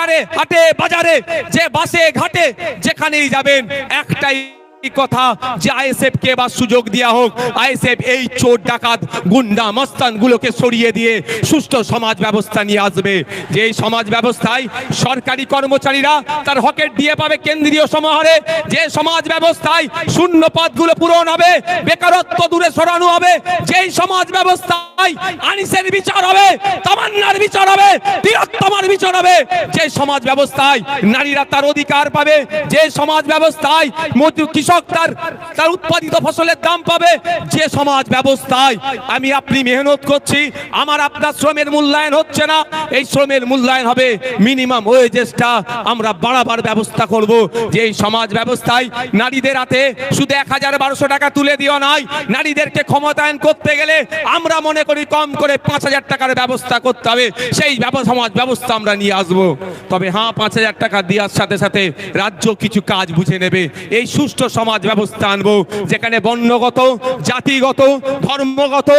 বাজারে হাটে বাজারে, যে বাসে ঘাটে যেখানেই যাবেন একটাই কথা যে আইএসএফ কে বা সুযোগ দেওয়া হোক। আইএসএফ এই চোর ডাকাত গুন্ডা মস্তান গুলোকে সরিয়ে দিয়ে সুষ্ঠু সমাজ ব্যবস্থা নিয়ে আসবে। যে এই সমাজ ব্যবস্থায় সরকারি কর্মচারীরা তার হকের দিয়ে পাবে কেন্দ্রীয় সমাহারে, যে সমাজ ব্যবস্থায় শূন্য পদগুলো পূরণ হবে, বেকারত্ব দূরে সরানো হবে, যেই সমাজ ব্যবস্থায় আনিসের বিচার হবে, তামান্নার বিচার হবে, তিলোত্তমার বিচার হবে, যে সমাজ ব্যবস্থায় নারীরা তার অধিকার পাবে, যে সমাজ ব্যবস্থায় কৃষক তার উৎপাদিত ফসলের দাম পাবে, যে সমাজ ব্যবস্থায় আমি আপনি মেহনত করছি, আমার আপনার শ্রমের মূল্যায়ন হচ্ছে না, এই শ্রমের মূল্যায়ন হবে, মিনিমাম ওয়েজেসটা আমরা বাড়াবার ব্যবস্থা করব। যে এই সমাজ ব্যবস্থায় নারীদের হাতে শুধু 1000-1200 টাকা তুলে দিও নয়, নারীদেরকে ক্ষমতায়ন করতে গেলে আমরা মনে করি কম করে 5000 টাকার ব্যবস্থা করতে হবে। সেই সমাজ ব্যবস্থা আমরা নিয়ে আসব। তবে হ্যাঁ, 5000 টাকা দেওয়ার সাথে সাথে রাজ্য কিছু কাজ বুঝে নেবে। এই সুষ্ঠু সমাজ ব্যবস্থা আনবো যেখানে বর্ণগত, জাতিগত, ধর্মগত,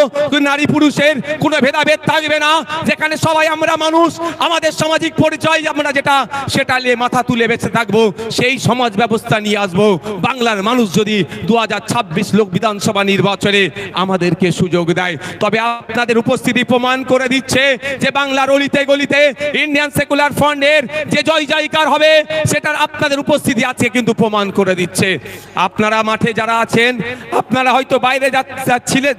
নারী পুরুষের কোনো ভেদাভেদ থাকবে না, যেখানে সবাই আমরা মানুষ, আমাদের সামাজিক পরিচয় আমরা যেটা সেটা নিয়ে মাথা তুলে বেঁচে থাকবো। সেই সমাজ ব্যবস্থা নিয়ে আসবো। বাংলার মানুষ যদি 2026 লোক বিধানসভা নির্বাচনে আমাদেরকে সুযোগ দেয়, তবে আপনাদের উপস্থিতি প্রমাণ করে দিচ্ছে যে বাংলার অলিতে গলিতে ইন্ডিয়ান সেকুলার ফ্রন্টের যে জয় জয়কার হবে সেটার আপনাদের উপস্থিতি আছে কিন্তু প্রমাণ করে দিচ্ছে। আপনারা মাঠে যারা আছেন, আপনারা হয়তো বাইরে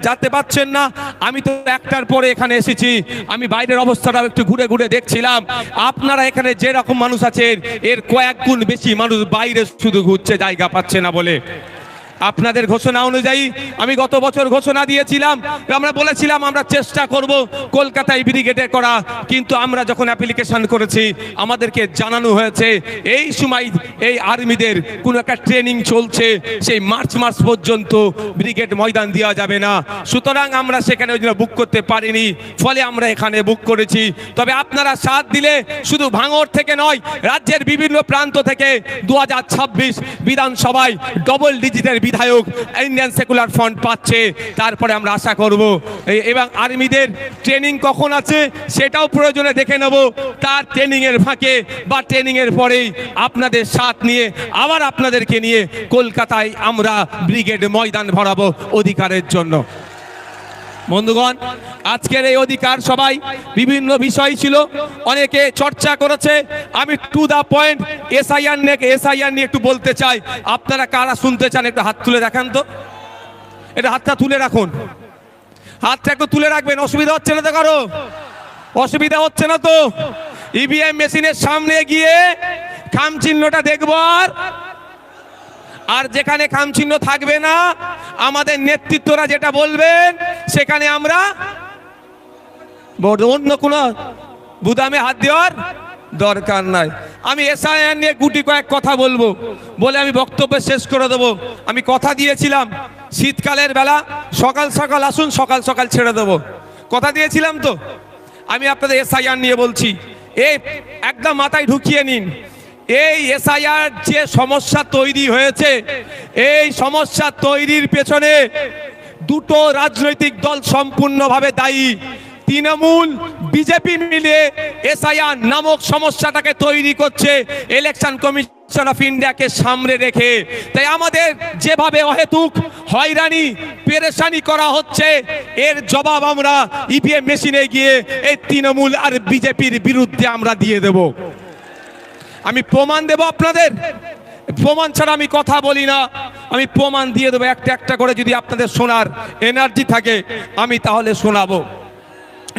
যেতে পারছেন না, আমি তো একটার পরে এখানে এসেছি, আমি বাইরের অবস্থাটা একটু ঘুরে ঘুরে দেখছিলাম। আপনারা এখানে যে রকম মানুষ আছেন এর কয়েক গুণ বেশি মানুষ বাইরে শুধু ঘুরছে, জায়গা পাচ্ছে না বলে। আপনাদের ঘোষণা অনুযায়ী আমি গত বছর ঘোষণা দিয়েছিলাম, আমরা বলেছিলাম আমরা চেষ্টা করব কলকাতায় ব্রিগেডে করা, কিন্তু আমরা যখন অ্যাপ্লিকেশন করেছি আমাদেরকে জানানো হয়েছে এই সময় এই আর্মিদের কোনো একটা ট্রেনিং চলছে, সেই মার্চ মাস পর্যন্ত ব্রিগেড ময়দান দেওয়া যাবে না। সুতরাং আমরা সেখানে ওই জন্য বুক করতে পারিনি, ফলে আমরা এখানে বুক করেছি। তবে আপনারা সাথ দিলে শুধু ভাঙড় থেকে নয়, রাজ্যের বিভিন্ন প্রান্ত থেকে 2026 বিধানসভায় ডবল ডিজিটের বিধায়ক ইন্ডিয়ান সেকুলার ফ্রন্ট পাচ্ছে। তারপরে আমরা আশা করব এবং আর্মিদের ট্রেনিং কখন আছে সেটাও প্রয়োজনে দেখে নেব। তার ট্রেনিং এর ফাঁকে বা ট্রেনিং এর পরেই আপনাদের সাথ নিয়ে আবার আপনাদেরকে নিয়ে কলকাতায় আমরা ব্রিগেড ময়দান ভরাবো অধিকারের জন্য। বন্ধুগণ, আজকের এই অধিকার সবাই বিভিন্ন বিষয় ছিল, অনেকে চর্চা করেছে। আমি টু দা পয়েন্ট এসআইআর নিয়ে একটু বলতে চাই। আপনারা কারা শুনতে চান একটু হাত তুলে দেখান তো, এটা হাতটা তুলে রাখুন, হাতটা একটু তুলে রাখবেন। অসুবিধা হচ্ছে না তো কারো? অসুবিধা হচ্ছে না তো? ইভিএম মেশিনের সামনে গিয়ে খাম চিহ্নটা দেখবো, আর যেখানে খাম চিহ্ন থাকবে না আমাদের নেতৃত্বরা যেটা বলবেন সেখানে আমরা অন্য কোনো বুদামে হাত দেওয়ার দরকার নাই। আমি এসআইআর নিয়ে গুটি কয়েক কথা বলবো বলে আমি বক্তব্য শেষ করে দেবো। আমি কথা দিয়েছিলাম শীতকালের বেলা সকাল সকাল আসুন, সকাল সকাল ছেড়ে দেবো, কথা দিয়েছিলাম তো। আমি আপনাদের এসআইআর নিয়ে বলছি, এই একদম মাথায় ঢুকিয়ে নিন। এই এসআইআর যে সমস্যা তৈরি হয়েছে, এই সমস্যা তৈরির পেছনে দুটো রাজনৈতিক দল সম্পূর্ণভাবে দায়ী। তৃণমূল বিজেপি মিলে এসআইআর নামক সমস্যাটাকে তৈরি করছে ইলেকশন কমিশন অফ ইন্ডিয়াকে সামনে রেখে। তাই আমাদের যেভাবে অহেতুক হয়রানি পেরেশানি করা হচ্ছে এর জবাব আমরা ইভিএম মেশিনে গিয়ে এই তৃণমূল আর বিজেপির বিরুদ্ধে আমরা দিয়ে দেব। আমি প্রমাণ দেব আপনাদের, প্রমাণ ছাড়া আমি কথা বলি না, আমি প্রমাণ দিয়ে দেবো একটা একটা করে। যদি আপনাদের শোনার এনার্জি থাকে আমি তাহলে শোনাবো।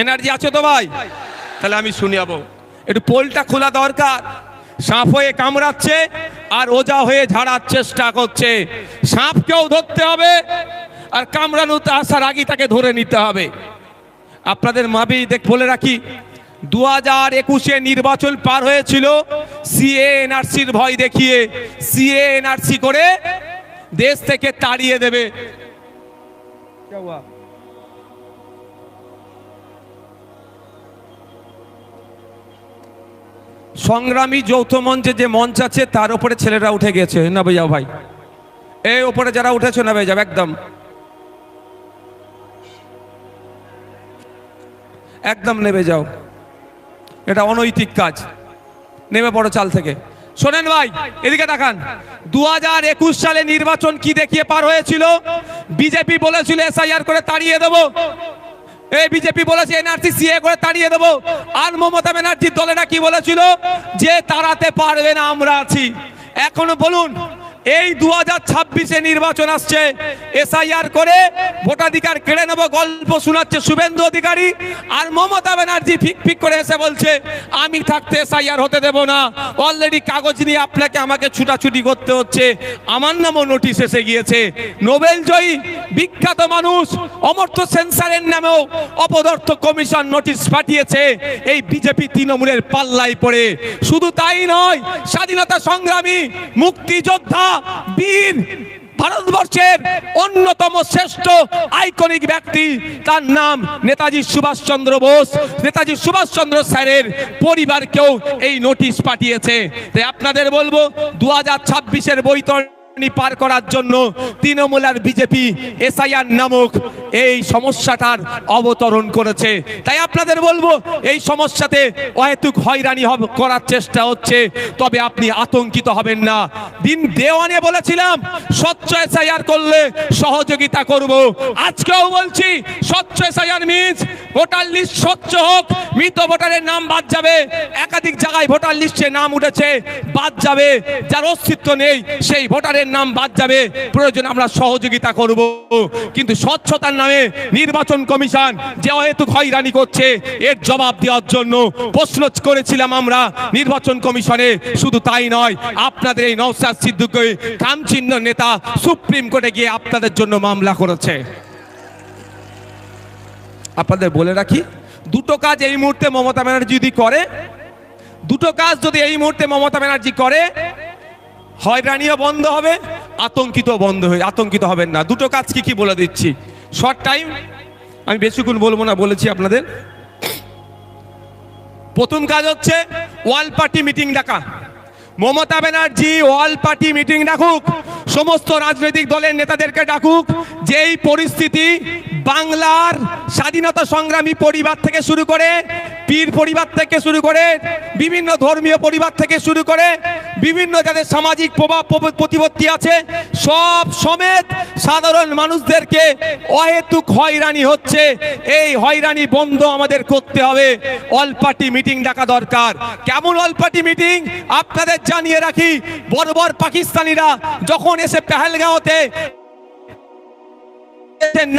এনার্জি আছে তো ভাই? তাহলে আমি শুনিয়াবো। একটু পোলটা খোলা দরকার। সাপ হয়ে কামড়াচ্ছে আর ওজা হয়ে ঝাড়ার চেষ্টা করছে। সাপকেও ধরতে হবে আর কামড়ানোতে আসার আগে তাকে ধরে নিতে হবে। আপনাদের মাবি বলে রাখি, 2021 নির্বাচন পার হয়েছিল সিএ এনআরসির ভয় দেখিয়ে। সিএ এনআরসি করে দেশ থেকে তাড়িয়ে দেবে। সংগ্রামী যৌথ মঞ্চে যে মঞ্চ আছে তার উপরে ছেলেরা উঠে গেছে, না ভাইয়া ভাই, এই উপরে যারা উঠেছে না ভাই যাও, একদম একদম নেমে যাও, এটা অনৈতিক কাজ। নেমে পড়ো চাল থেকে। শোনেন ভাই, এদিকে দেখান, 2021 সালে নির্বাচন কি দেখিয়ে পার হয়েছিল? বিজেপি বলেছিল এসআইআর করে তাড়িয়ে দেবো, এই বিজেপি বলেছে এনআরসি সিএ করে তাড়িয়ে দেবো। আর মমতা ব্যানার্জির দলেরা কি বলেছিল? যে তাড়াতে পারবে না, আমরা আছি। এখনো বলুন, এই 2026-এ নির্বাচন আসছে, এসআইআর করে ভোটাধিকার কেড়ে নেব গল্প শোনাচ্ছে শুভেন্দু অধিকারী, আর মমতা ব্যানার্জি ফিক ফিক করে এসে বলছে আমি থাকতে এসআইআর হতে দেব না। অলরেডি কাগজ নিয়ে আপনাকে আমাকে ছুটাছুটি করতে হচ্ছে, আমার নামও নোটিশ এসে গিয়েছে। নোবেল জয়ী বিখ্যাত মানুষ অমর্ত্য সেন্সারের নামেও অপদার্থ কমিশন নোটিশ পাঠিয়েছে এই বিজেপি তৃণমূলের পাল্লায় পড়ে। শুধু তাই নয়, স্বাধীনতা সংগ্রামী, মুক্তিযোদ্ধা, বীর, ভারতবর্ষের অন্যতম শ্রেষ্ঠ আইকনিক ব্যক্তি, তার নাম নেতাজি সুভাষচন্দ্র বোস, নেতাজি সুভাষচন্দ্র স্যারের পরিবারকেও এই নোটিশ পাঠিয়েছে। তাই আপনাদের বলবো, 2026-এর বৈতরণী পার করার জন্য তৃণমূল আর বিজেপি এসআইআর নামক এই সমস্যাটার অবতরণ করেছে। তাই আপনাদের বলবো, এই সমস্যাতে অহেতুক হয়রানি করার চেষ্টা হচ্ছে, তবে আপনি আতঙ্কিত হবেন না। দিন দেওয়ানে বলেছিলাম স্বচ্ছ এসআইআর করলে সহযোগিতা করব, আজকেও বলছি স্বচ্ছ এসআইআর মিন্স ভোটার লিস্ট স্বচ্ছ হোক, মৃত ভোটারের নাম বাদ যাবে, একাধিক জায়গায় ভোটার লিস্টে নাম উঠেছে বাদ যাবে, যার অস্তিত্ব নেই সেই ভোটারের নাম বাদ যাবে, প্রয়োজনে আমরা সহযোগিতা করব। কিন্তু স্বচ্ছতার নামে নির্বাচন কমিশন যে অহেতুক হয়রানি করছে, এর জবাব দেওয়ার জন্য প্রশ্ন করেছিলাম আমরা নির্বাচন কমিশনে। শুধু তাই নয়, আপনাদের এই নওশাদ সিদ্দিকী কামচিহ্ন নেতা সুপ্রিম কোর্টে গিয়ে আপনাদের জন্য মামলা করেছে। আপনাদের বলে রাখি, দুটো কাজ এই মুহূর্তে মমতা ব্যানার্জি যদি করে, দুটো কাজ যদি এই মুহূর্তে মমতা ব্যানার্জি করে, হয়রানিও বন্ধ হবে, আতঙ্কিত হবেন না। দুটো কাজ কি কি বলে দিচ্ছি, শর্ট টাইম, আমি বেশিক্ষণ বলবো না, বলেছি আপনাদের। প্রথম কাজ হচ্ছে ওয়াল পার্টি মিটিং ডাকা। মমতা ব্যানার্জি ওয়াল পার্টি মিটিং ডাকুক, সমস্ত রাজনৈতিক দলের নেতাদেরকে ডাকুক। যেই পরিস্থিতি বাংলার স্বাধীনতা সংগ্রামী পরিবার থেকে শুরু করে, পীর পরিবার থেকে শুরু করে, বিভিন্ন ধর্মীয় পরিবার থেকে শুরু করে, বিভিন্ন যাদের সামাজিক প্রভাব প্রতিপত্তি আছে, সব সমেত সাধারণ মানুষদেরকে অহেতুক হয়রানি হচ্ছে, এই হয়রানি বন্ধ আমাদের করতে হবে। অল পার্টি মিটিং ডাকা দরকার। কেমন অল পার্টি মিটিং আপনাদের জানিয়ে রাখি, বর্বর পাকিস্তানিরা যখন এসে পেহেলগাঁওতে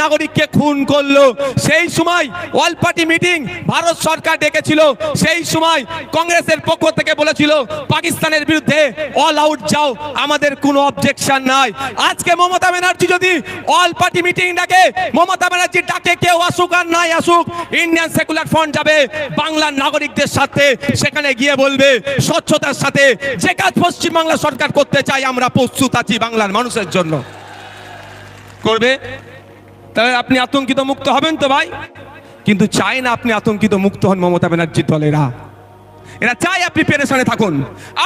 নাগরিককে খুন করলো, সেই সময় অল পার্টি মিটিং ভারত সরকার ডেকেছিল। সেই সময় কংগ্রেসের পক্ষ থেকে বলেছিল পাকিস্তানের বিরুদ্ধে অল আউট যাও, আমাদের কোনো অবজেকশন নাই। আজকে মমতা ব্যানার্জি যদি অল পার্টি মিটিং ডাকে, মমতা ব্যানার্জি ডাকে কেউ আসুক আর নাই আসুক, ইন্ডিয়ান সেকুলার ফ্রন্ট যাবে বাংলার নাগরিকদের সাথে, সেখানে গিয়ে বলবে স্বচ্ছতার সাথে যে কাজ পশ্চিমবাংলা সরকার করতে চাই আমরা প্রস্তুত আছি বাংলার মানুষের জন্য। করবে, তাহলে আপনি আতঙ্কিত মুক্ত হবেন তো ভাই? কিন্তু চাই না আপনি আতঙ্কিত মুক্ত হন মমতা ব্যানার্জির দলেরা। এরা চাই আপনি পেরেশানে থাকুন।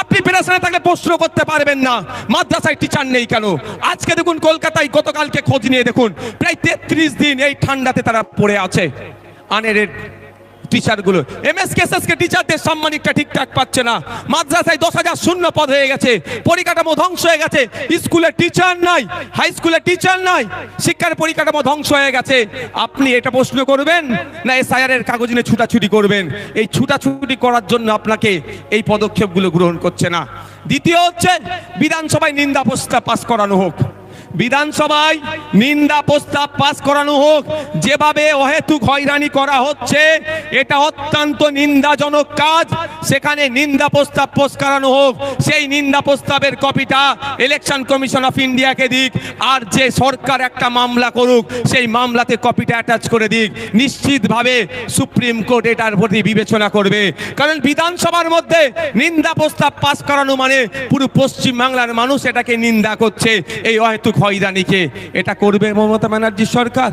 আপনি পেরেশানে থাকলে প্রশ্ন করতে পারবেন না মাদ্রাসায় টিচার নেই কেন। আজকে দেখুন কলকাতায় গতকালকে খোঁজ নিয়ে দেখুন, প্রায় 33 দিন এই ঠান্ডাতে তারা পড়ে আছে। আনের টিচারগুলো, এমএসকেএসএসকে টিচারদের সম্মানিকটা ঠিকঠাক পাচ্ছে না। মাদ্রাসায় 10,000 শূন্য পদ হয়ে গেছে, পরিকাঠামো ধ্বংস হয়ে গেছে, স্কুলে টিচার নাই, হাই স্কুলে টিচার নাই, শিক্ষার পরিকাঠামো ধ্বংস হয়ে গেছে। আপনি এটা প্রশ্ন করবেন না এসআইআর এর কাগজ নিয়ে ছুটাছুটি করবেন? এই ছুটাছুটি করার জন্য আপনাকে এই পদক্ষেপগুলো গ্রহণ করছে না। দ্বিতীয় হচ্ছে বিধানসভায় নিন্দা প্রস্তাব পাস করানো হোক। বিধানসভায় নিন্দা প্রস্তাব পাস করানো হোক। যেভাবে অহেতুক হয়রানি করা হচ্ছে এটা অত্যন্ত নিন্দাজনক কাজ। সেখানে নিন্দা প্রস্তাব পাস করানো হোক, সেই নিন্দা প্রস্তাবের কপিটা ইলেকশন কমিশন অফ ইন্ডিয়াকে দিক, আর যে সরকার একটা মামলা করুক সেই মামলাতে কপিটা অ্যাটাচ করে দিক। নিশ্চিতভাবে সুপ্রিম কোর্ট এটার প্রতি বিবেচনা করবে, কারণ বিধানসভার মধ্যে নিন্দা প্রস্তাব পাস করানো মানে পুরো পশ্চিম বাংলার মানুষ এটাকে নিন্দা করছে, এই অহেতুক হয়রানিকে। এটা করবে মমতা ব্যানার্জি সরকার?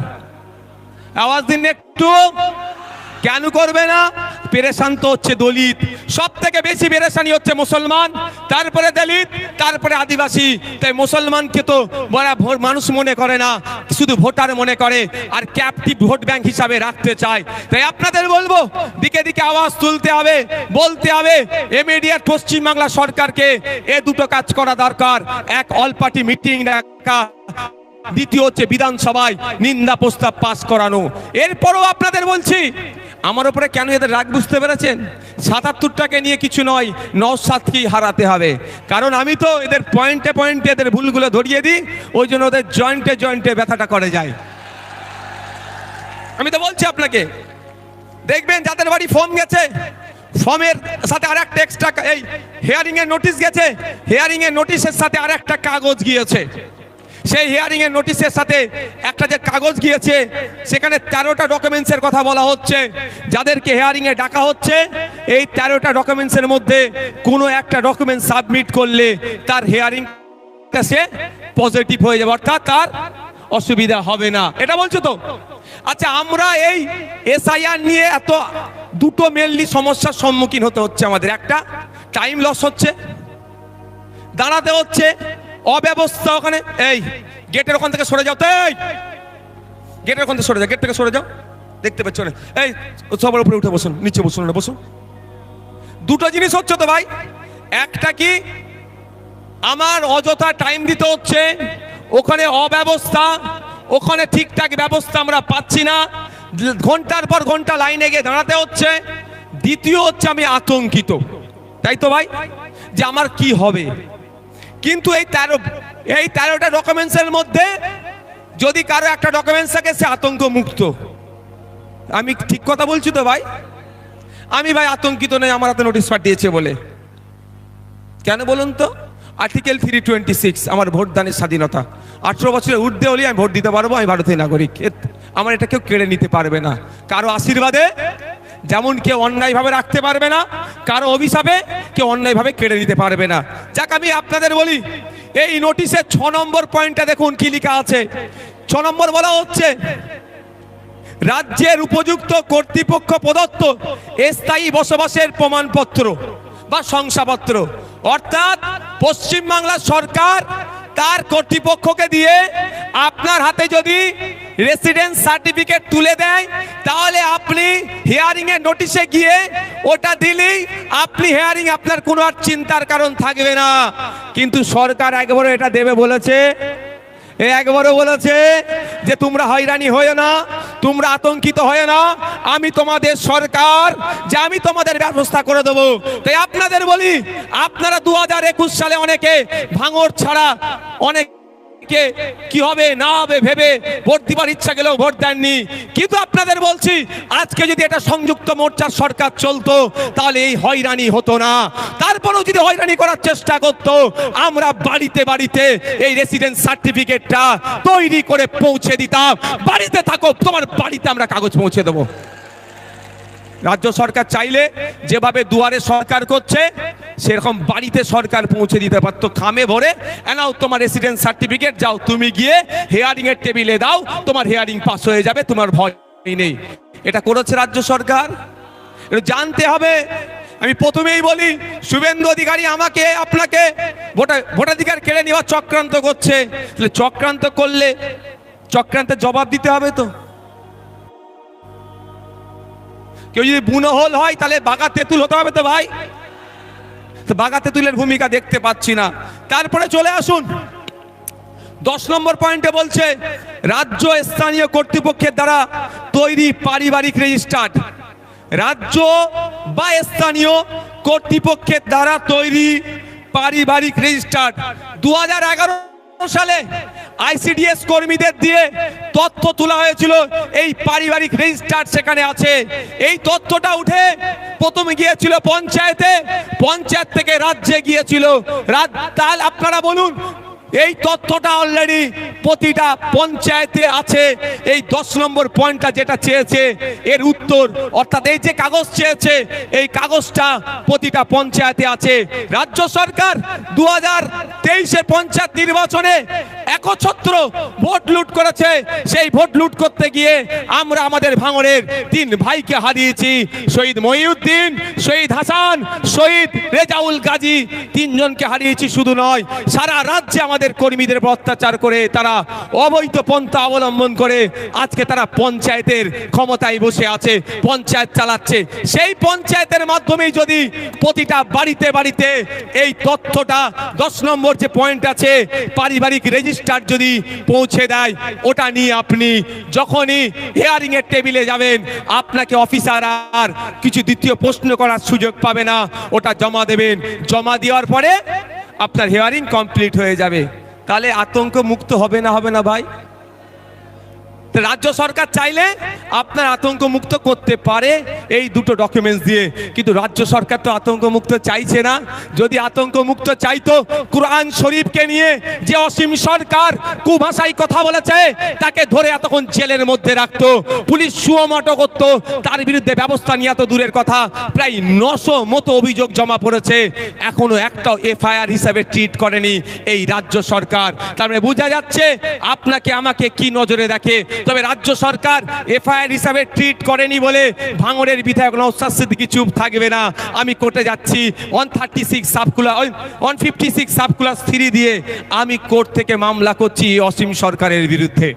আওয়াজ দিন একটু। কেন করবে না? পেরেশান তো হচ্ছে দলিত, সব থেকে বেশি পেরেশানি হচ্ছে মুসলমান, তারপরে দলিত, তারপরে আদিবাসী। তাই মুসলমানকে তো বড় মানুষ মনে করে না, শুধু ভোটার মনে করে, আর ক্যাপটিভ ভোট ব্যাংক হিসাবে রাখতে চায়। তাই আপনাদের বলবো, দিকে দিকে আওয়াজ তুলতে হবে, বলতে হবে, ইমিডিয়েট পশ্চিমবাংলা সরকারকে এ দুটো কাজ করা দরকার। এক, অল পার্টি মিটিং ডাকা, দ্বিতীয় হচ্ছে বিধানসভায় নিন্দা প্রস্তাব পাস করানো। এরপরও আপনাদের বলছি, আমার উপরে কেন এদের রাগ বুঝতে পেরেছেন? ৭৭টাকে নিয়ে কিছু নয়, নওশাদকেই হারাতে হবে। কারণ আমি তো এদের পয়েন্টে পয়েন্টে এদের ভুলগুলো ধরিয়ে দিই, ওই জন্য ওদের জয়েন্টে জয়েন্টে ব্যথাটা করে যায়। আমি তো বলছি আপনাকে, দেখবেন যাদের বাড়ি ফর্ম গেছে, ফর্মের সাথে আর একটা এক্সট্রা, এই হিয়ারিং এর নোটিশ গেছে, হিয়ারিং এর নোটিশের সাথে আর একটা কাগজ গিয়েছে। সেই হিয়ারিং এর নোটিশের সাথে একটা যে কাগজ গিয়েছে, সেখানে 13টা ডকুমেন্টসের কথা বলা হচ্ছে। যাদেরকে হিয়ারিং এ ডাকা হচ্ছে, এই 13টা ডকুমেন্টসের মধ্যে কোনো একটা ডকুমেন্ট সাবমিট করলে তার হিয়ারিংটা সে পজিটিভ হয়ে যাবে, অর্থাৎ তার অসুবিধা হবে না। এটা বলছো তো? আচ্ছা, আমরা এই এসআইআর নিয়ে এত দুটো মেনলি সমস্যার সম্মুখীন হতে হচ্ছে আমাদের। একটা, টাইম লস হচ্ছে, দাঁড়াতে হচ্ছে, অব্যবস্থা। ওখানে এই গেটের ওখান থেকে সরে যাও, তো এই গেটের ওখান থেকে সরে যাও, গেট থেকে সরে যাও, দেখতে পাচ্ছ না? এই সবার উপরে উঠে বসুন, নিচে বসুন না, বসুন। দুটো জিনিস হচ্ছে তো ভাই, একটা কি আমার অযথা টাইম দিতে হচ্ছে, ওখানে অব্যবস্থা, ওখানে ঠিকঠাক ব্যবস্থা আমরা পাচ্ছি না, ঘন্টার পর ঘন্টা লাইনে গিয়ে দাঁড়াতে হচ্ছে। দ্বিতীয় হচ্ছে আমি আতঙ্কিত, তাই তো ভাই, যে আমার কি হবে। কিন্তু এই 13টা ডকুমেন্টসের মধ্যে যদি কারো একটা ডকুমেন্টস থাকে, সে আতঙ্ক মুক্ত। আমি ঠিক কথা বলছি তো ভাই? আমি ভাই আতঙ্কিত নেই আমার হাতে নোটিশ পাঠিয়েছে বলে। কেন বলুন তো? আর্টিকেল 326, আমার ভোটদানের স্বাধীনতা। 18 বছরের ঊর্ধ্বে হলে আমি ভোট দিতে পারবো, আমি ভারতীয় নাগরিক। আমার এটা কেউ কেড়ে নিতে পারবে না। কারো আশীর্বাদে যেমন কেউ অন্যায়ভাবে রাখতে পারবে না, কারো অভিশাপে কেউ অন্যায়ভাবে কেড়ে নিতে পারবে না। যাক, আমি আপনাদের বলি, এই নোটিশের 6 নম্বর পয়েন্টটা দেখুন কি লেখা আছে। 6 নম্বর বলা হচ্ছে, রাজ্যের উপযুক্ত কর্তৃপক্ষ প্রদত্ত স্থায়ী বসবাসের প্রমাণপত্র বা শংসাপত্র, অর্থাৎ পশ্চিমবাংলা সরকার তার কর্তৃপক্ষকে দিয়ে আপনার হাতে যদি রেসিডেন্স সার্টিফিকেট তুলে দেয়, তাহলে আপনি হিয়ারিং এর নোটিশে গিয়ে ওটা দিলেই আপনি হিয়ারিং, আপনার কোনো আর চিন্তার কারণ থাকবে না। কিন্তু সরকার একবারও এটা দেবে বলেছে, একবারও বলেছে যে তোমরা হয়রানি হয়ে না, তোমরা আতঙ্কিত হয়ে না, আমি তোমাদের সরকার, যে আমি তোমাদের ব্যবস্থা করে দেবো। তাই আপনাদের বলি, আপনারা 2021 সালে অনেকে ভাঙড় ছাড়া অনেক কি হবে না হবে ভেবে ভোট দিবার ইচ্ছা গেলেও ভোট দেননি। কিন্তু আপনাদের বলছি, আজকে যদি এটা সংযুক্ত মোর্চার সরকার চলতো, তাহলে এই হয়রানি হতো না। তারপরেও যদি হয়রানি করার চেষ্টা করতো, আমরা বাড়িতে বাড়িতে এই রেসিডেন্স সার্টিফিকেটটা তৈরি করে পৌঁছে দিতাম। বাড়িতে থাকো, তোমার বাড়িতে আমরা কাগজ পৌঁছে দেবো। রাজ্য সরকার চাইলে যেভাবে দুয়ারে সরকার করছে, সেরকম বাড়িতে সরকার পৌঁছে দিতে পারতো, খামে ভরে, এনাও তোমার রেসিডেন্স সার্টিফিকেট, যাও তুমি গিয়ে হিয়ারিং এর টেবিলে দাও, তোমার হিয়ারিং পাস হয়ে যাবে, তোমার ভয় নেই। এটা করেছে রাজ্য সরকার, এটা জানতে হবে। আমি প্রথমেই বলি, শুভেন্দু অধিকারী আমাকে আপনাকে ভোটাধিকার কেড়ে নেওয়ার চক্রান্ত করছে। চক্রান্ত করলে চক্রান্তের জবাব দিতে হবে তো। কেউ যদি বুনোহল হয়, তাহলে বাঘা তেঁতুল হতে হবে তো ভাই। বাঘা তেঁতুলের ভূমিকা দেখতে পাচ্ছি না। তারপরে চলে আসুন 10 নম্বর পয়েন্টে বলছে, রাজ্য স্থানীয় কর্তৃপক্ষের দ্বারা তৈরি পারিবারিক রেজিস্টার্ড, রাজ্য বা স্থানীয় কর্তৃপক্ষের দ্বারা তৈরি পারিবারিক রেজিস্টার্ড। 2011 সালে আইসিডিএস কর্মীদের দিয়ে তথ্য তোলা হয়েছিল, এই পারিবারিক রেজিস্টার সেখানে আছে। এই তথ্যটা উঠে প্রথমে গিয়েছিল পঞ্চায়েতে, পঞ্চায়েত থেকে রাজ্যে গিয়েছিল। আপনারা বলুন, এই তথ্যটা অলরেডি প্রতিটা পঞ্চায়েতে আছে। এই 10 নম্বর পয়েন্টটা যেটা চেয়েছে এর উত্তর, অর্থাৎ এই যে কাগজ চেয়েছে এই কাগজটা প্রতিটা পঞ্চায়েতে আছে। রাজ্য সরকার 2023-এর পঞ্চায়েত নির্বাচনে একছত্র ভোট লুট করেছে। সেই ভোট লুট করতে গিয়ে আমরা আমাদের ভাঙড়ের 3 ভাইকে হারিয়েছি। শহীদ মহিউদ্দিন, শহীদ হাসান, শহীদ রেজাউল গাজী, 3 জনকে হারিয়েছি। শুধু নয়, সারা রাজ্যে আমাদের কর্মীদের উপর অত্যাচার করে তারা অবৈধ পন্থা অবলম্বন করে আজকে তারা পঞ্চায়েতের ক্ষমতায় বসে আছে, পঞ্চায়েত চালাচ্ছে। সেই পঞ্চায়েতের মাধ্যমেই যদি প্রতিটা বাড়িতে বাড়িতে এই তথ্যটা 10 নম্বর যে পয়েন্ট আছে পারিবারিক রেজিস্টার যদি পৌঁছে দেয়, ওটা নিয়ে আপনি যখনই হিয়ারিং এর টেবিলে যাবেন আপনাকে অফিসার আর কিছু দ্বিতীয় প্রশ্ন করার সুযোগ পাবে না। ওটা জমা দেবেন, জমা দেওয়ার পরে আপনার হিয়ারিং কমপ্লিট হয়ে যাবে। তাহলে আতঙ্ক মুক্ত হবে না ভাই? রাজ্য সরকার চাইলে আপনার আতঙ্ক মুক্ত করতে পারে এই দুটো ডকুমেন্টস দিয়ে, কিন্তু রাজ্য সরকার তো আতঙ্ক মুক্ত চাইছে না। যদি আতঙ্ক মুক্ত চাইতো, কুরআন শরীফকে নিয়ে যে অসীম সরকার কুভাষায় কথা বলেছে তাকে ধরে এতক্ষণ জেলের মধ্যে রাখতো, পুলিশ সুমোটো করতো, তার বিরুদ্ধে ব্যবস্থা নিয়ে তো দূরের কথা, প্রায় 900 মতো অভিযোগ জমা পড়েছে, এখনো একটাও এফআইআর হিসাবে ট্রিট করেনি এই রাজ্য সরকার। তার মানে বোঝা যাচ্ছে আপনাকে আমাকে কি নজরে দেখে। তবে রাজ্য সরকার এফআইআর হিসাবে ট্রিট করেনি বলে ভাঙড়ের বিধায়ক নওশাদ সিদ্দিকী চুপ থাকবে না। আমি কোর্টে যাচ্ছি 156 সাবক্লাস 3 দিয়ে আমি কোর্ট থেকে মামলা করছি অসীম সরকারের বিরুদ্ধে।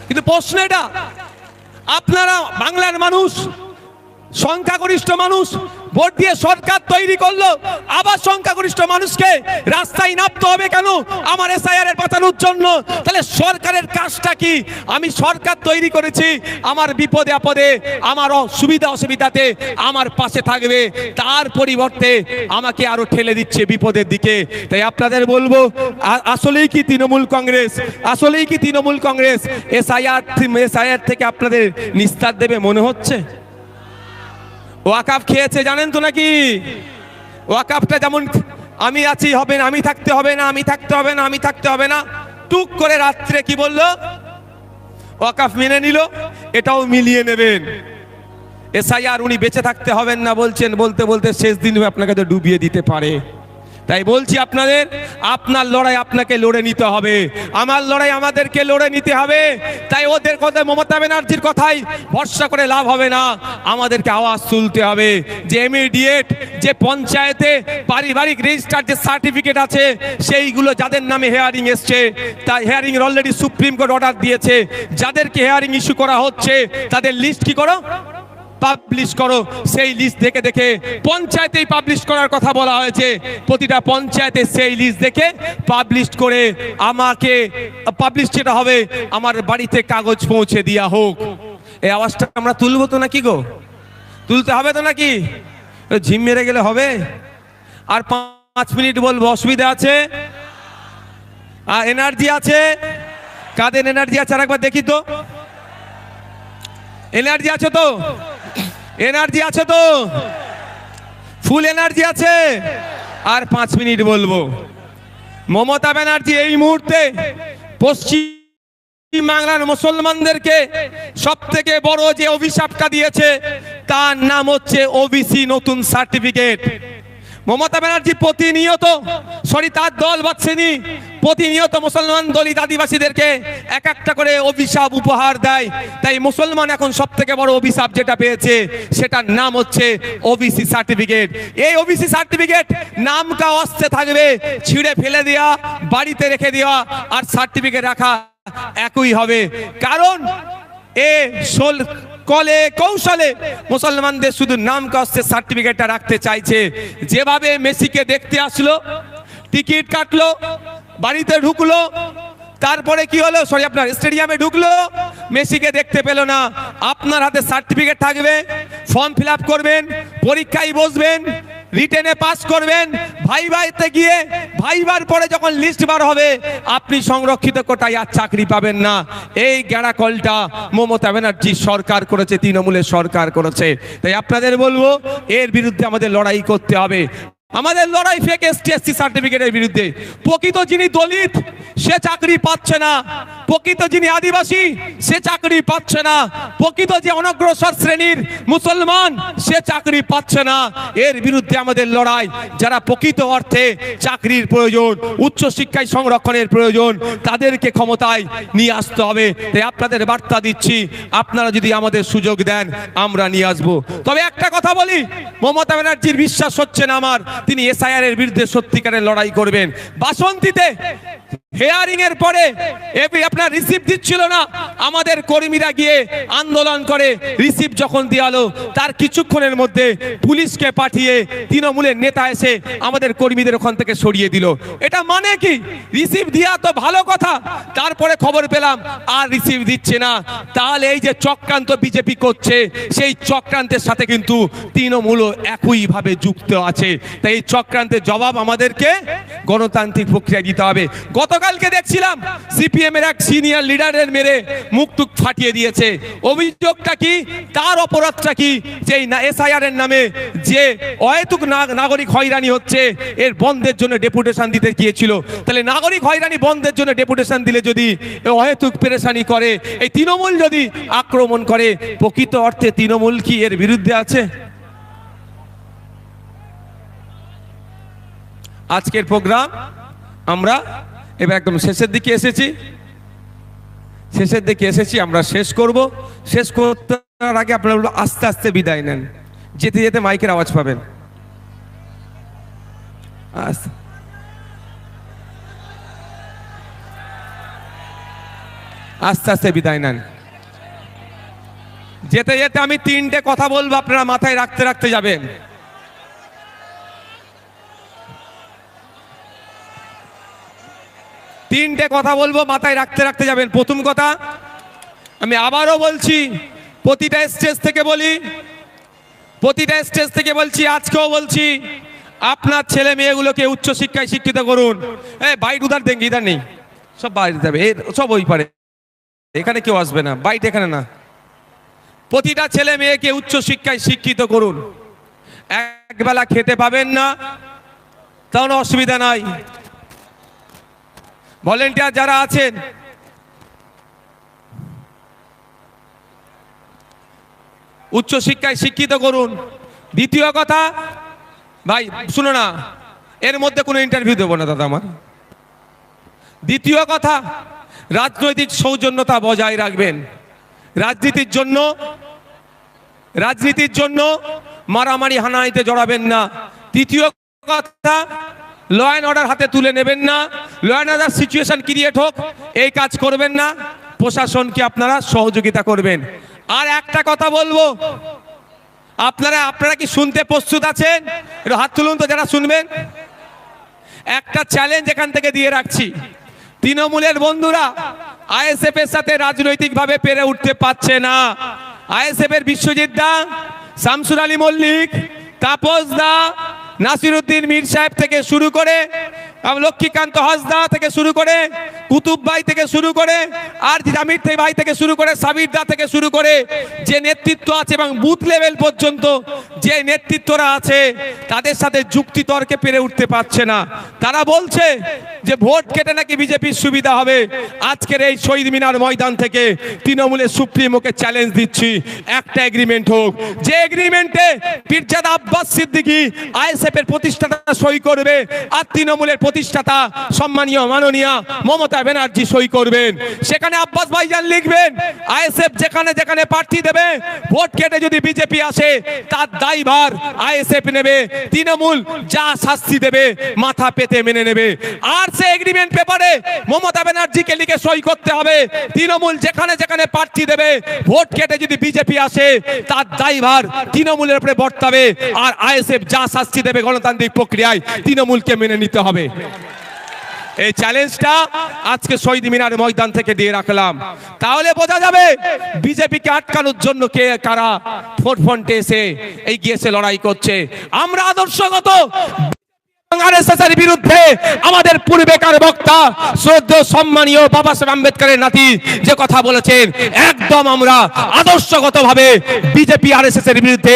কিন্তু প্রশ্ন এটা, আপনারা বাংলার মানুষ, সংখ্যাগরিষ্ঠ মানুষ ভোট দিয়ে সরকার তৈরি করলো, আবার সংখ্যাগরিষ্ঠ মানুষকে রাস্তায় নামতে হবে কেন আমার এসআইআর এর বাঁচানোর জন্য? তাহলে সরকারের কাজটা কি? আমি সরকার তৈরি করেছি, আমার বিপদে আপদে, আমার সুবিধা অসুবিধাতে আমার পাশে থাকবে, তার পরিবর্তে আমাকে আরো ঠেলে দিচ্ছে বিপদের দিকে। তাই আপনাদের বলবো, আসলেই কি তৃণমূল কংগ্রেস এসআইআর থেকে আপনাদের নিস্তার দেবে মনে হচ্ছে? ওয়াকাফ খেয়েছে জানেন তো নাকি? ওয়াকাফটা যেমন আমি আছি হবে না, আমি থাকতে হবে না, টুক করে রাত্রে কি বললো? ওয়াকাফ মেনে নিল, এটাও মিলিয়ে নেবেন। এসআইআর উনি বেঁচে থাকতে হবেন না বলছেন, বলতে বলতে শেষ দিন আপনাকে তো ডুবিয়ে দিতে পারে। তাই বলছি আপনাদের, আপনার লড়াই আপনাকে লড়ে নিতে হবে, আমার লড়াই আমাদেরকে লড়ে নিতে হবে। তাই ওদের কথা, মমতা ব্যানার্জির কথাই ভরসা করে লাভ হবে না, আমাদেরকে আওয়াজ তুলতে হবে যে ইমিডিয়েট যে পঞ্চায়েতে পারিবারিক রেজিস্টার যে সার্টিফিকেট আছে সেইগুলো যাদের নামে হেয়ারিং এসছে, তাই hearing already supreme court order দিয়েছে, যাদেরকে হেয়ারিং ইস্যু করা হচ্ছে তাদের লিস্ট কি করো, পাবলিশ করো। সেই লিস্ট দেখে দেখে পঞ্চায়েতেই পাবলিশ করার কথা বলা হয়েছে, প্রতিটা পঞ্চায়েতে সেই লিস্ট দেখে পাবলিশ করে আমাকে পাবলিশ যেটা হবে আমার বাড়িতে কাগজ পৌঁছে দেওয়া হোক। এই আওয়াজটা আমরা তুলবো তো নাকি গো? তুলতে হবে তো নাকি? ঝিম মেরে গেলে হবে? আর 5 মিনিট বলবো, অসুবিধা আছে? আর এনার্জি আছে? কাদের এনার্জি আছে আরেকবার দেখি তো। এনার্জি আছে তো? এনার্জি আছে তো? ফুল এনার্জি আছে? আর 5 মিনিট বলবো। মমতা ব্যানার্জি এই মুহূর্তে পশ্চিম বাংলার মুসলমানদেরকে সব থেকে বড় যে অভিশাপটা দিয়েছে তার নাম হচ্ছে ওবিসি নতুন সার্টিফিকেট। মমতা ব্যানার্জি প্রতিনিয়ত, তার দল বাঁচছেনি, প্রতিনিয়ত মুসলমান দলিত আদিবাসীদেরকে এক একটা করে অভিশাপ উপহার দেয়। তাই মুসলমান এখন সব থেকে বড় অভিশাপ যেটা পেয়েছে সেটার নাম হচ্ছে ওবিসি সার্টিফিকেট। এই ওবিসি সার্টিফিকেট নাম কা অস্তে থাকবে, ছিঁড়ে ফেলে দেওয়া, বাড়িতে রেখে দেওয়া আর সার্টিফিকেট রাখা একই হবে। কারণ কলে কৌশলে মুসলমানদের শুধু নাম কাস্তে সার্টিফিকেটটা রাখতে চাইছে। যেভাবে মেসিকে দেখতে আসলো, টিকিট কাটলো, বাড়িতে ঢুকলো, তারপরে কি হলো, আপনার স্টেডিয়ামে ঢুকলো, মেসিকে দেখতে পেল না। আপনার হাতে সার্টিফিকেট থাকবে, ফর্ম ফিল আপ করবেন, পরীক্ষায় বসবেন, রিটেনে পাস করবেন, ভাইভাতে গিয়ে ভাইবার পরে যখন লিস্ট বার হবে আপনি সংরক্ষিত কোটায় আর চাকরি পাবেন না। এই গ্যাড়াকলটা মমতা ব্যানার্জি সরকার করেছে, তৃণমূলের সরকার করেছে। তাই আপনাদের বলবো এর বিরুদ্ধে আমাদের লড়াই করতে হবে। আমাদের লড়াই ফেক এসটি এসসি সার্টিফিকেটের বিরুদ্ধে। প্রকৃত যিনি দলিত সে চাকরি পাচ্ছে না, প্রকৃত যিনি আদিবাসী সে চাকরি পাচ্ছে না, প্রকৃত যে অনগ্রসর শ্রেণীর মুসলমান সে চাকরি পাচ্ছে না। এর বিরুদ্ধে আমাদের লড়াই। যারা প্রকৃত অর্থে চাকরির প্রয়োজন, উচ্চশিক্ষায় সংরক্ষণের প্রয়োজন, তাদেরকে ক্ষমতায় নিয়ে আসতে হবে। তাই আপনাদের বার্তা দিচ্ছি, আপনারা যদি আমাদের সুযোগ দেন আমরা নিয়ে আসবো। তবে একটা কথা বলি, মমতা ব্যানার্জির বিশ্বাস হচ্ছে না আমার তিনি এসআইআর এর বিরুদ্ধে সত্যিকারের লড়াই করবেন। বাসন্তীতে হেয়ারিং এর পরে আপনার রিসিভ দিচ্ছিল না, আমাদের কর্মীরা গিয়ে আন্দোলন করে রিসিভ যখন দেওয়ালো তার কিছুক্ষণের মধ্যে পুলিশকে পাঠিয়ে তৃণমূলের নেতা এসে আমাদের কর্মীদের ওখান থেকে সরিয়ে দিল। এটা মানে কি? রিসিভ দেওয়া তো ভালো কথা, তারপরে খবর পেলাম আর রিসিভ দিচ্ছে না। তাহলে এই যে চক্রান্ত বিজেপি করছে, সেই চক্রান্তের সাথে কিন্তু তৃণমূলও একইভাবে যুক্ত আছে। তাই এই চক্রান্তের জবাব আমাদেরকে গণতান্ত্রিক প্রক্রিয়া দিতে হবে। গতকালকে দেখছিলাম সিপিএম এর এক সিনিয়র লিডারের মেরে মুখ টুক ফাটিয়ে দিয়েছে। অভিযোগটা কি, তার অপরাধটা কি? যে এসআইআর এর নামে যে অহেতুক নাগরিক হয়রানি হচ্ছে, এর বন্ধের জন্য ডেপুটেশন দিতে গিয়েছিল। তাহলে নাগরিক হয়রানি বন্ধের জন্য ডেপুটেশন দিলে যদি অহেতুক পেরেশানি করে, এই তৃণমূল যদি আক্রমণ করে, প্রকৃত অর্থে তৃণমূল কি এর বিরুদ্ধে আছে? আজকের প্রোগ্রাম আমরা এবার একদম শেষের দিকে এসেছি, আমরা শেষ করব। শেষ করতে আগে আপনারা আস্তে আস্তে বিদায় নেন, যেতে যেতে মাইকের আওয়াজ পাবেন। আস্তে আস্তে বিদায় নেন। যেতে যেতে আমি তিনটে কথা বলবো, আপনারা মাথায় রাখতে রাখতে যাবেন। তিনটে কথা বলবো, মাথায় রাখতে রাখতে যাবেন। প্রথম কথা, আমি আবারও বলছি, প্রতিটা স্টেজ থেকে বলছি, আজকেও বলছি, আপনার ছেলে মেয়েগুলোকে উচ্চশিক্ষায় শিক্ষিত করুন। বাইট উধার দেন, ইধার নেই, সব বাইরে যাবে, সব ওই পারে, এখানে কেউ আসবে না, বাইট এখানে না। প্রতিটা ছেলে মেয়েকে উচ্চশিক্ষায় শিক্ষিত করুন। একবেলা খেতে পাবেন না, তাও অসুবিধা নাই। ভলেন্টিয়ার যারা আছেন, উচ্চশিক্ষায় শিক্ষিত করুন। দ্বিতীয় কথা, ভাই শুনো না, এর মধ্যে কোনো ইন্টারভিউ দেবো না দাদা আমার। দ্বিতীয় কথা, রাজনৈতিক সৌজন্যতা বজায় রাখবেন। রাজনীতির জন্য মারামারি হানাহানিতে জড়াবেন না। তৃতীয় কথা, ল অ্যান্ড অর্ডার হাতে তুলে নেবেন না। Law and order situation create হোক, এই কাজ করবেন না। প্রশাসনকে আপনারা সহযোগিতা করবেন। আর একটা কথা বলবো, আপনারা কি শুনতে প্রস্তুত আছেন? একটু হাত তুলুন তো যারা শুনবেন। একটা চ্যালেঞ্জ এখান থেকে দিয়ে রাখছি, তৃণমূলের বন্ধুরা আইএসএফ এর সাথে রাজনৈতিকভাবে পেরে উঠতে পারছে না। আইএসএফ এর বিশ্বজিৎ দা, শামসুর আলী মল্লিক, তাপস দা, নাসিরউদ্দিন মীর সাহেব থেকে শুরু করে, লক্ষ্মীকান্ত হাসদা থেকে শুরু করে, কুতুব ভাই থেকে শুরু করে, আর জামির ভাই থেকে শুরু করে, সাবির দা থেকে শুরু করে, যে নেতৃত্ব আছে এবং বুথ লেভেল পর্যন্ত যে নেতৃত্বরা আছে, তাদের সাথে যুক্তি তর্কে পেরে উঠতে পারছে না। তারা বলছে যে ভোট কেটে নাকি বিজেপির সুবিধা হবে। আজকের এই শহীদ মিনার ময়দান থেকে তৃণমূলের সুপ্রিমোকে চ্যালেঞ্জ দিচ্ছি, একটা এগ্রিমেন্ট হোক, যে এগ্রিমেন্টে পীরজাদা আব্বাস সিদ্দিকী আইএসএফ এর প্রতিষ্ঠাতা সই করবে, আর তৃণমূলের প্রতিষ্ঠাতা সম্মানীয় মাননীয় মমতা ব্যানার্জি সই করবেন। সেখানে আব্বাস ভাইজান লিখবেন, আইএসএফ যেখানে যেখানে প্রার্থী দেবে, ভোট কেটে যদি বিজেপি আসে, তার দায়ভার আইএসএফ নেবে, তৃণমূল যা শাস্তি দেবে মাথা পেতে মেনে নেবে। আর সে এগ্রিমেন্ট পেপারে মমতা ব্যানার্জিকে লিখে সই করতে হবে, তৃণমূল যেখানে যেখানে প্রার্থী দেবে, ভোট কেটে যদি বিজেপি আসে, তার দায়ভার তৃণমূলের উপরে বর্তাবে। আর আইএসএফ যা শাস্তি দেবে গণতান্ত্রিক প্রক্রিয়ায় তৃণমূলকে মেনে নিতে হবে। এই চ্যালেঞ্জটা আজকে শহীদ মিনার ময়দান থেকে দিয়ে রাখলাম। তাহলে বোঝা যাবে বিজেপিকে আটকানোর জন্য কে কারা ফোরফ্রন্টে এসে এগিয়ে এসে লড়াই করছে। আমরা আদর্শগত আরএসএসের বিরুদ্ধে আমাদের পূর্বেকার বক্তা শ্রদ্ধেয় সম্মানীয় বাবা সাহেব আম্বেদকরের নাতি যে কথা বলেছেন, একদম আমরা আদর্শগতভাবে বিজেপি আরএসএসের বিরুদ্ধে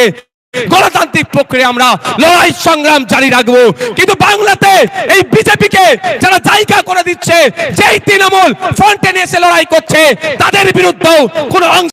গণতান্ত্রিক প্রক্রিয়া আমরা লড়াই সংগ্রাম জারি রাখবো। কিন্তু বাংলাতে এই বিজেপিকে যারা জায়গা করে দিচ্ছে, যেই তৃণমূল ফ্রন্টে নিয়ে এসে লড়াই করছে, তাদের বিরুদ্ধেও কোনো অংশ